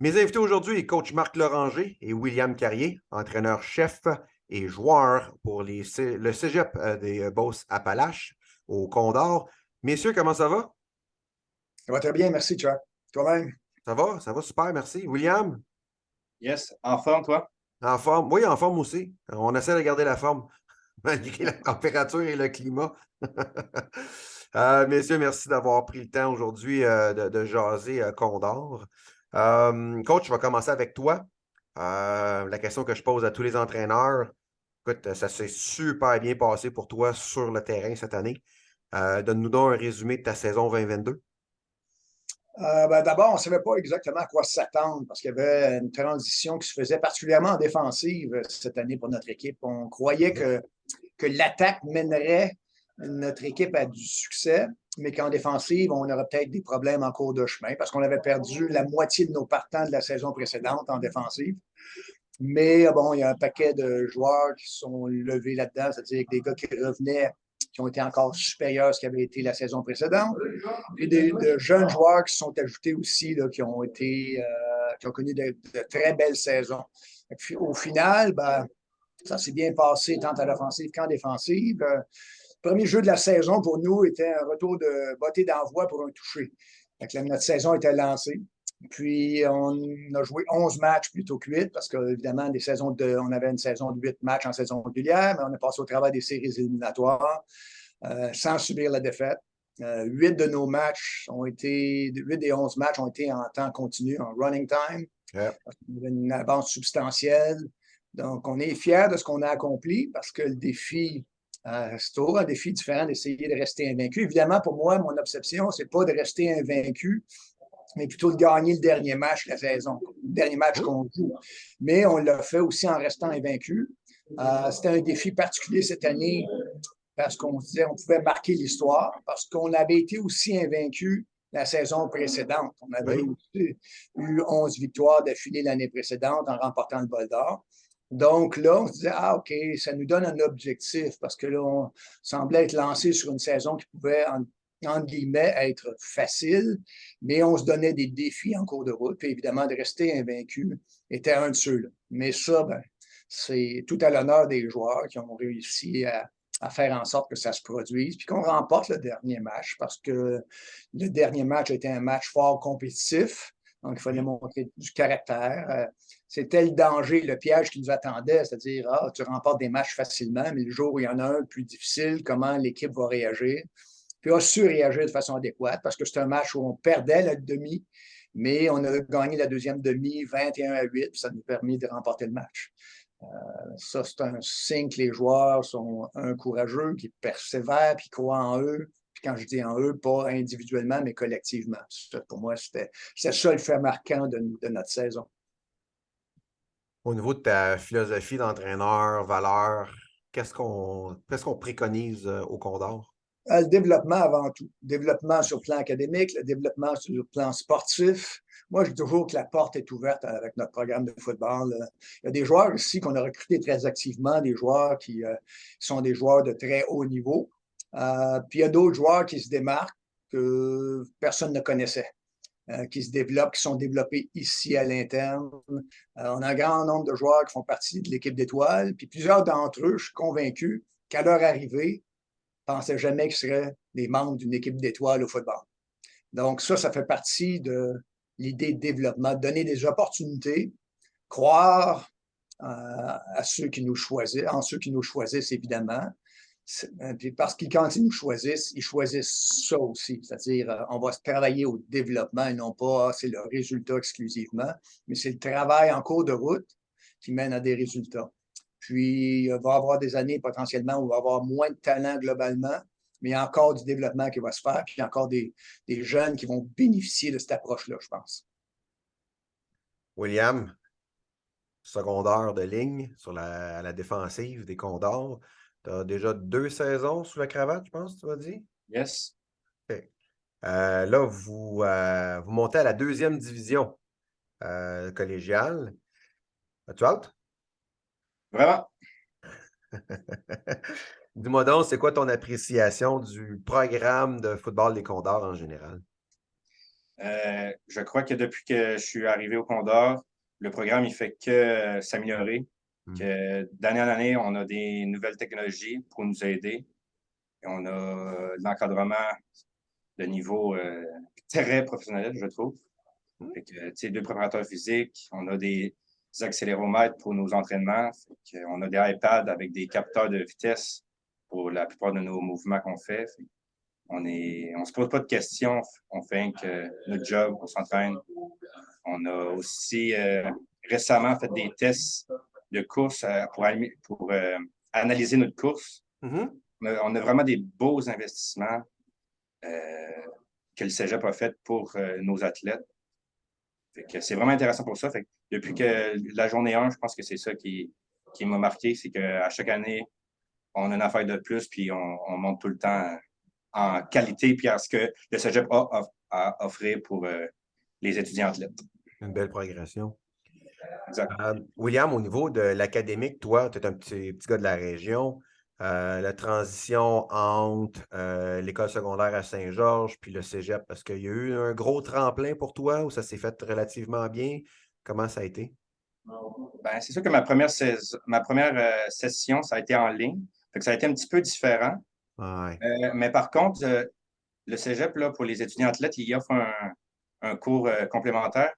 Mes invités aujourd'hui, coach Marc Loranger et William Carrier, entraîneur-chef et joueur pour le cégep des Beauce-Appalaches au Condor. Messieurs, comment ça va? Ça va très bien, merci, Chuck. Toi-même? Ça va super, merci. William, Yes, en forme, toi? en forme? Oui, en forme aussi. On essaie de garder la forme, malgré la température et le climat. Messieurs, merci d'avoir pris le temps aujourd'hui de jaser Condor. Coach, je vais commencer avec toi. La question que je pose à tous les entraîneurs, écoute, ça s'est super bien passé pour toi sur le terrain cette année. Donne-nous donc un résumé de ta saison 2022. D'abord, on ne savait pas exactement à quoi s'attendre parce qu'il y avait une transition qui se faisait particulièrement en défensive cette année pour notre équipe. On croyait que l'attaque mènerait notre équipe à du succès, mais qu'en défensive, on aurait peut-être des problèmes en cours de chemin parce qu'on avait perdu la moitié de nos partants de la saison précédente en défensive. Mais bon, il y a un paquet de joueurs qui sont levés là-dedans, c'est-à-dire des gars qui revenaient, qui ont été encore supérieurs à ce qui avait été la saison précédente. Et de jeunes joueurs qui sont ajoutés aussi, là, qui ont connu de très belles saisons. Et puis, au final, ça s'est bien passé tant à l'offensive qu'en défensive. Le premier jeu de la saison pour nous était un retour de bottée d'envoi pour un toucher. Notre saison était lancée. Puis, on a joué 11 matchs plutôt que 8 parce qu'évidemment, on avait une saison de 8 matchs en saison régulière, mais on a passé au travail des séries éliminatoires sans subir la défaite. 8 de nos matchs 8 des 11 matchs ont été en temps continu, en running time. Yeah. On avait une avance substantielle. Donc, on est fiers de ce qu'on a accompli parce que le défi, c'est toujours un défi différent d'essayer de rester invaincu. Évidemment, pour moi, mon obsession, c'est pas de rester invaincu, mais plutôt de gagner le dernier match de la saison, le dernier match qu'on joue. Mais on l'a fait aussi en restant invaincu. C'était un défi particulier cette année parce qu'on se disait qu'on pouvait marquer l'histoire, parce qu'on avait été aussi invaincu la saison précédente. On avait Oui. aussi eu 11 victoires d'affilée l'année précédente en remportant le bol d'or. Donc là, on se disait, OK, ça nous donne un objectif parce que là, on semblait être lancé sur une saison qui pouvait, entre guillemets, être facile, mais on se donnait des défis en cours de route. Puis évidemment, de rester invaincu était un de ceux-là. Mais ça, c'est tout à l'honneur des joueurs qui ont réussi à faire en sorte que ça se produise, puis qu'on remporte le dernier match, parce que le dernier match était un match fort compétitif, donc il fallait montrer du caractère. C'était le danger, le piège qui nous attendait, c'est-à-dire, tu remportes des matchs facilement, mais le jour où il y en a un plus difficile, comment l'équipe va réagir? Puis on a su réagir de façon adéquate, parce que c'est un match où on perdait la demi, mais on a gagné la deuxième demi 21-8, puis ça nous a permis de remporter le match. Ça, c'est un signe que les joueurs sont courageux, qui persévèrent, puis croient en eux. Puis quand je dis en eux, pas individuellement, mais collectivement. Ça, pour moi, c'était ça le fait marquant de notre saison. Au niveau de ta philosophie d'entraîneur, valeur, qu'est-ce qu'on préconise au Condor? Le développement avant tout. Développement sur le plan académique, le développement sur le plan sportif. Moi, je dis toujours que la porte est ouverte avec notre programme de football. Il y a des joueurs ici qu'on a recrutés très activement, des joueurs qui sont des joueurs de très haut niveau. Puis il y a d'autres joueurs qui se démarquent que personne ne connaissait, qui se développent, qui sont développés ici à l'interne. On a un grand nombre de joueurs qui font partie de l'équipe d'étoiles. Puis plusieurs d'entre eux, je suis convaincu qu'à leur arrivée, ne pensaient jamais qu'ils seraient des membres d'une équipe d'étoiles au football. Donc ça fait partie de l'idée de développement, de donner des opportunités, croire à ceux qui nous choisissent, en ceux qui nous choisissent évidemment. Puis parce qu'ils, quand ils nous choisissent, ils choisissent ça aussi. C'est-à-dire, on va se travailler au développement et non pas c'est le résultat exclusivement, mais c'est le travail en cours de route qui mène à des résultats. Puis, il va y avoir des années potentiellement où il va y avoir moins de talent globalement, mais il y a encore du développement qui va se faire, puis il y a encore des jeunes qui vont bénéficier de cette approche-là, je pense. William, secondaire de ligne à la défensive des Condors. Tu as déjà 2 saisons sous la cravate, je pense, tu m'as dit? Yes. Okay. Là, vous montez à la deuxième division collégiale. As-tu hâte? Vraiment? Dis-moi donc, c'est quoi ton appréciation du programme de football des Condors en général? Je crois que depuis que je suis arrivé au Condor, le programme il fait que s'améliorer. Que d'année en année, on a des nouvelles technologies pour nous aider. Et on a de l'encadrement de niveau très professionnel, je trouve. Fait que, tu sais, 2 préparateurs physiques, on a des accéléromètres pour nos entraînements. Fait on a des iPads avec des capteurs de vitesse pour la plupart de nos mouvements qu'on fait. On se pose pas de questions, on fait que notre job, on s'entraîne. On a aussi récemment fait des tests de course pour analyser notre course. Mm-hmm. On a vraiment des beaux investissements que le Cégep a fait pour nos athlètes. Fait que c'est vraiment intéressant pour ça. Fait que depuis que la journée 1, je pense que c'est ça qui m'a marqué, c'est qu'à chaque année, on a une affaire de plus, puis on monte tout le temps en qualité, puis à ce que le Cégep a à offrir pour les étudiants athlètes. Une belle progression. Exact. William, au niveau de l'académique, toi, tu es un petit gars de la région. La transition entre l'école secondaire à Saint-Georges puis le cégep, est-ce qu'il y a eu un gros tremplin pour toi ou ça s'est fait relativement bien? Comment ça a été? Ben, c'est sûr que ma première session, ça a été en ligne. Fait que ça a été un petit peu différent. Ouais. Mais par contre, le cégep, là, pour les étudiants athlètes, il offre un cours complémentaire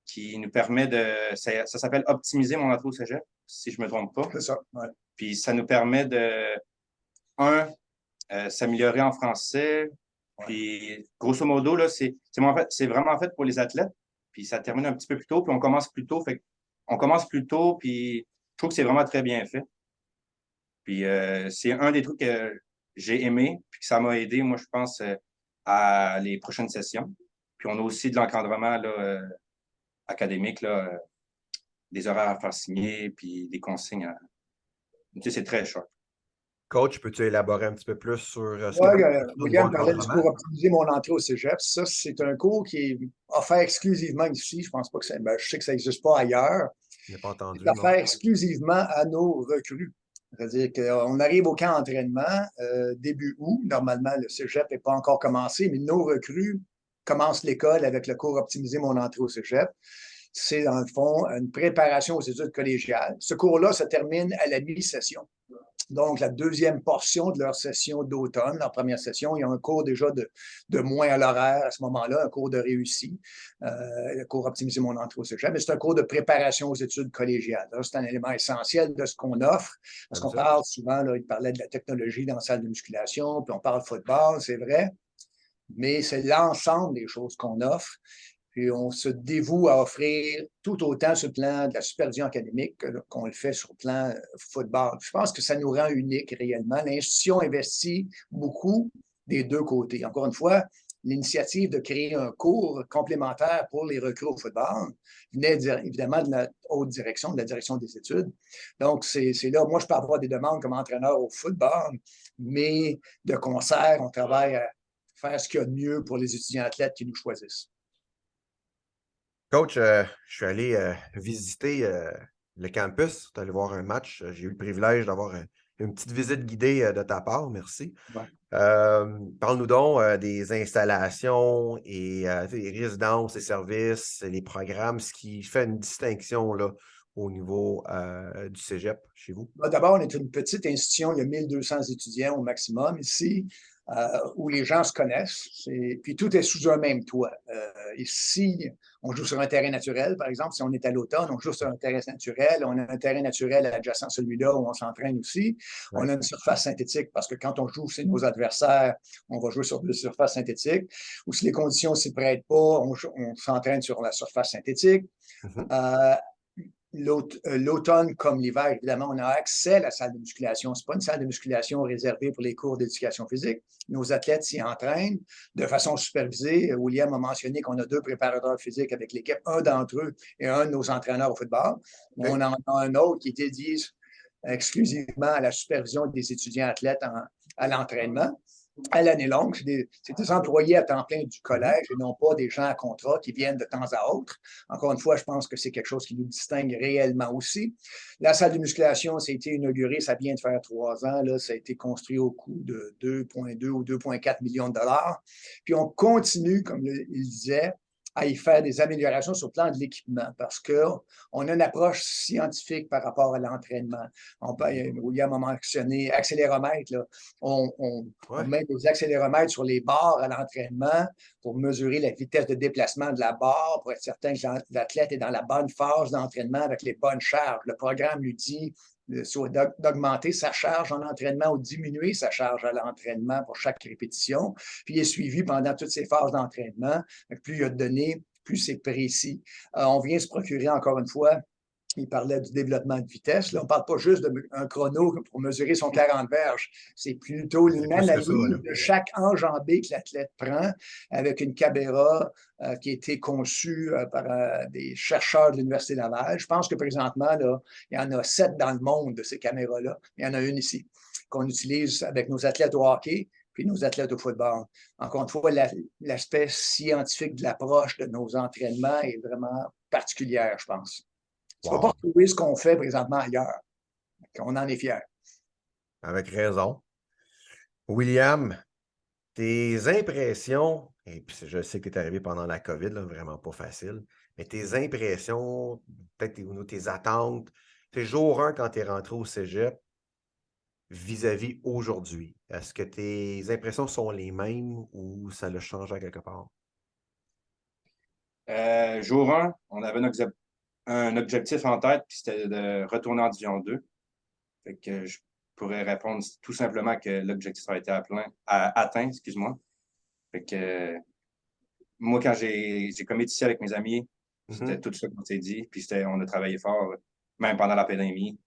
qui nous permet ça s'appelle optimiser mon entrée au cégep, si je ne me trompe pas. C'est ça, ouais. Puis ça nous permet s'améliorer en français. Puis grosso modo, là, c'est vraiment fait pour les athlètes. Puis ça termine un petit peu plus tôt, puis on commence plus tôt. Fait on commence plus tôt, puis je trouve que c'est vraiment très bien fait. Puis c'est un des trucs que j'ai aimé, puis que ça m'a aidé, moi, je pense, à les prochaines sessions. Puis on a aussi de l'encadrement là, académique, là, des horaires à faire signer, puis des consignes. Tu sais, c'est très short. Coach, peux-tu élaborer un petit peu plus sur ce Oui, que William parlait du cours optimiser mon entrée au cégep. Ça, c'est un cours qui est offert exclusivement ici. Je pense pas que je sais que ça n'existe pas ailleurs. Je n'ai pas entendu. C'est offert exclusivement à nos recrues. C'est-à-dire qu'on arrive au camp d'entraînement début août. Normalement, le cégep n'est pas encore commencé, mais nos recrues commencent l'école avec le cours optimiser mon entrée au cégep. C'est, dans le fond, une préparation aux études collégiales. Ce cours-là se termine à la mi-session. Donc, la deuxième portion de leur session d'automne, leur première session, il y a un cours déjà de moins à l'horaire à ce moment-là, un cours de réussi, le cours optimiser mon entrée au cégep, mais c'est un cours de préparation aux études collégiales. C'est un élément essentiel de ce qu'on offre, parce qu'on parle souvent, là, il parlait de la technologie dans la salle de musculation, puis on parle de football, c'est vrai, mais c'est l'ensemble des choses qu'on offre. Puis on se dévoue à offrir tout autant sur le plan de la supervision académique qu'on le fait sur le plan football. Je pense que ça nous rend unique réellement. L'institution investit beaucoup des deux côtés. Encore une fois, l'initiative de créer un cours complémentaire pour les recrues au football venait évidemment de la haute direction, de la direction des études. Donc, c'est là, moi, je peux avoir des demandes comme entraîneur au football, mais de concert, on travaille à faire ce qu'il y a de mieux pour les étudiants athlètes qui nous choisissent. Coach, je suis allé visiter le campus, tu allé voir un match. J'ai eu le privilège d'avoir une petite visite guidée de ta part, merci. Ouais. Parle-nous donc des installations et les résidences et services, les programmes, ce qui fait une distinction là, au niveau du cégep chez vous. D'abord, on est une petite institution, il y a 1200 étudiants au maximum ici. Où les gens se connaissent. Puis tout est sous un même toit. Ici, on joue sur un terrain naturel, par exemple. Si on est à l'automne, on joue sur un terrain naturel. On a un terrain naturel adjacent à celui-là où on s'entraîne aussi. Ouais. On a une surface synthétique parce que quand on joue chez nos adversaires, on va jouer sur des surfaces synthétiques. Ou si les conditions ne s'y prêtent pas, on s'entraîne sur la surface synthétique. Mm-hmm. L'automne comme l'hiver, évidemment, on a accès à la salle de musculation. Ce n'est pas une salle de musculation réservée pour les cours d'éducation physique. Nos athlètes s'y entraînent de façon supervisée. William a mentionné qu'on a 2 préparateurs physiques avec l'équipe. Un d'entre eux est un de nos entraîneurs au football. Okay. On en a un autre qui est dédié exclusivement à la supervision des étudiants athlètes à l'entraînement. à l'année longue. C'est des employés à temps plein du collège et non pas des gens à contrat qui viennent de temps à autre. Encore une fois, je pense que c'est quelque chose qui nous distingue réellement aussi. La salle de musculation, ça a été inauguré, ça vient de faire 3 ans. Là, ça a été construit au coût de 2,2 ou 2,4 millions de dollars. Puis on continue, comme il disait, à y faire des améliorations sur le plan de l'équipement parce qu'on a une approche scientifique par rapport à l'entraînement. William a mentionné accéléromètre. Là. On met des accéléromètres sur les barres à l'entraînement pour mesurer la vitesse de déplacement de la barre, pour être certain que l'athlète est dans la bonne phase d'entraînement avec les bonnes charges. Le programme lui dit soit d'augmenter sa charge en entraînement ou diminuer sa charge à l'entraînement pour chaque répétition. Puis il est suivi pendant toutes ces phases d'entraînement. Plus il y a de données, plus c'est précis. On vient se procurer, encore une fois, il parlait du développement de vitesse. Là, on ne parle pas juste d'un chrono pour mesurer son 40 verges. C'est plutôt une analyse de chaque enjambée que l'athlète prend avec une caméra qui a été conçue par des chercheurs de l'Université Laval. Je pense que présentement, là, il y en a 7 dans le monde de ces caméras-là. Il y en a une ici qu'on utilise avec nos athlètes au hockey puis nos athlètes au football. Encore une fois, l'aspect scientifique de l'approche de nos entraînements est vraiment particulière, je pense. Tu ne vas pas retrouver ce qu'on fait présentement ailleurs. On en est fiers. Avec raison. William, tes impressions, et puis je sais que tu es arrivé pendant la COVID, là, vraiment pas facile, mais tes impressions, peut-être tes attentes, tes jours 1 quand tu es rentré au cégep vis-à-vis aujourd'hui. Est-ce que tes impressions sont les mêmes ou ça l'a changé à quelque part? Jour 1, on avait un objectif en tête, puis c'était de retourner en Division 2. Fait que je pourrais répondre tout simplement que l'objectif a été atteint, excuse-moi. Fait que moi, quand j'ai commis ici avec mes amis, c'était tout ça qu'on s'est dit, puis on a travaillé fort, même pendant la pandémie,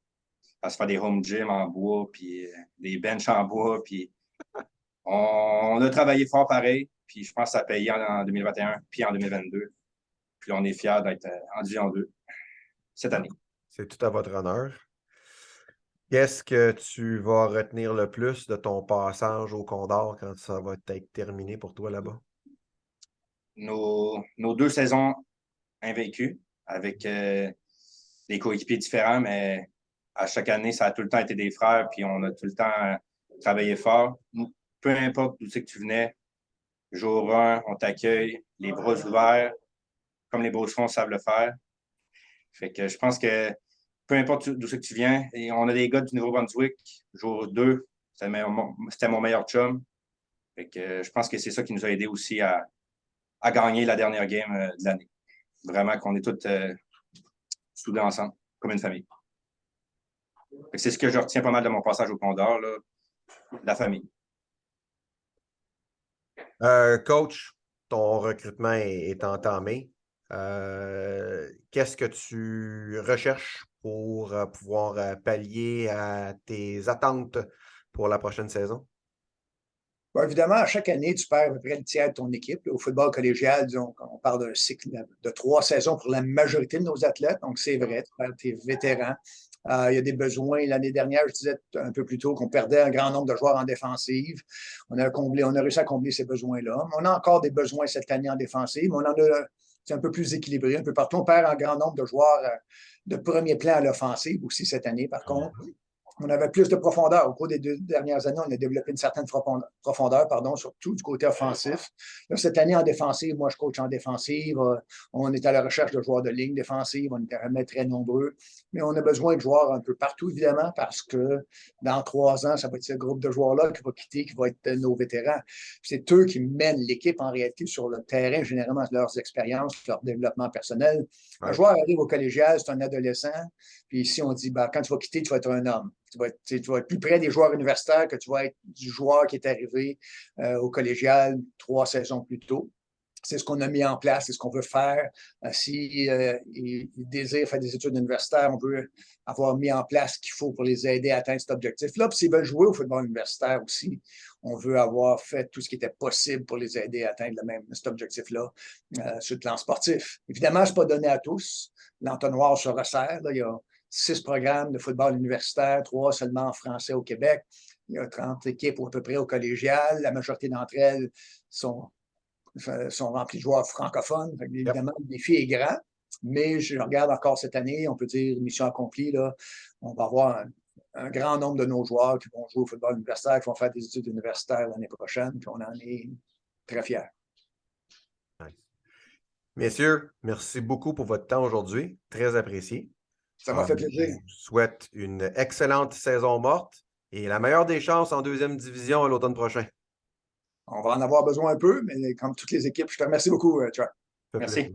à se faire des home gyms en bois, puis des benches en bois, puis on a travaillé fort pareil, puis je pense que ça a payé en 2021, puis en 2022. Puis on est fiers d'être en Division 2 cette année. C'est tout à votre honneur. Qu'est-ce que tu vas retenir le plus de ton passage au Condor quand ça va être terminé pour toi là-bas? Nos 2 saisons invaincues avec des coéquipiers différents, mais à chaque année, ça a tout le temps été des frères, puis on a tout le temps travaillé fort. Peu importe d'où c'est que tu venais, jour 1, on t'accueille, les bras ouverts, comme les Beaucerons savent le faire. Fait que je pense que peu importe d'où c'est que tu viens, et on a des gars du Nouveau-Brunswick, jour 2, c'était mon meilleur chum. Fait que je pense que c'est ça qui nous a aidés aussi à gagner la dernière game de l'année. Vraiment qu'on est tous soudés ensemble, comme une famille. C'est ce que je retiens pas mal de mon passage au Condor, là, la famille. Coach, ton recrutement est entamé. Qu'est-ce que tu recherches pour pouvoir pallier à tes attentes pour la prochaine saison? Bon, évidemment, à chaque année, tu perds à peu près le tiers de ton équipe. Au football collégial, disons, on parle d'un cycle de 3 saisons pour la majorité de nos athlètes. Donc, c'est vrai, tu perds tes vétérans. Il y a des besoins. L'année dernière, je disais un peu plus tôt qu'on perdait un grand nombre de joueurs en défensive. On a réussi à combler ces besoins-là. On a encore des besoins cette année en défensive, mais on en a, c'est un peu plus équilibré. Un peu partout, on perd un grand nombre de joueurs de premier plan à l'offensive aussi cette année, par contre. On avait plus de profondeur. Au cours des 2 dernières années, on a développé une certaine profondeur, surtout du côté offensif. Là, cette année, en défensive, moi, je coach en défensive. On est à la recherche de joueurs de ligne défensive. On est vraiment très nombreux. Mais on a besoin de joueurs un peu partout, évidemment, parce que dans 3 ans, ça va être ce groupe de joueurs-là qui va quitter, qui va être nos vétérans. C'est eux qui mènent l'équipe, en réalité, sur le terrain, généralement, leurs expériences, leur développement personnel. Un joueur arrive au collégial, c'est un adolescent. Puis ici, on dit, quand tu vas quitter, tu vas être un homme. Tu vas être plus près des joueurs universitaires que tu vas être du joueur qui est arrivé au collégial 3 saisons plus tôt. C'est ce qu'on a mis en place, c'est ce qu'on veut faire. S'ils désirent faire des études universitaires, on veut avoir mis en place ce qu'il faut pour les aider à atteindre cet objectif-là. Puis s'ils veulent jouer au football universitaire aussi, on veut avoir fait tout ce qui était possible pour les aider à atteindre cet objectif-là sur le plan sportif. Évidemment, ce n'est pas donné à tous. L'entonnoir se resserre. Là, il y a 6 programmes de football universitaire, 3 seulement en français au Québec. Il y a 30 équipes à peu près au collégial. La majorité d'entre elles sont remplies de joueurs francophones. Évidemment, le défi est grand, mais je regarde encore cette année, on peut dire mission accomplie. Là, on va avoir un grand nombre de nos joueurs qui vont jouer au football universitaire, qui vont faire des études universitaires l'année prochaine, puis on en est très fiers. Nice. Messieurs, merci beaucoup pour votre temps aujourd'hui. Très apprécié. Ça m'a fait plaisir. Je vous souhaite une excellente saison morte et la meilleure des chances en deuxième division à l'automne prochain. On va en avoir besoin un peu, mais comme toutes les équipes, je te remercie beaucoup, Chuck. Merci.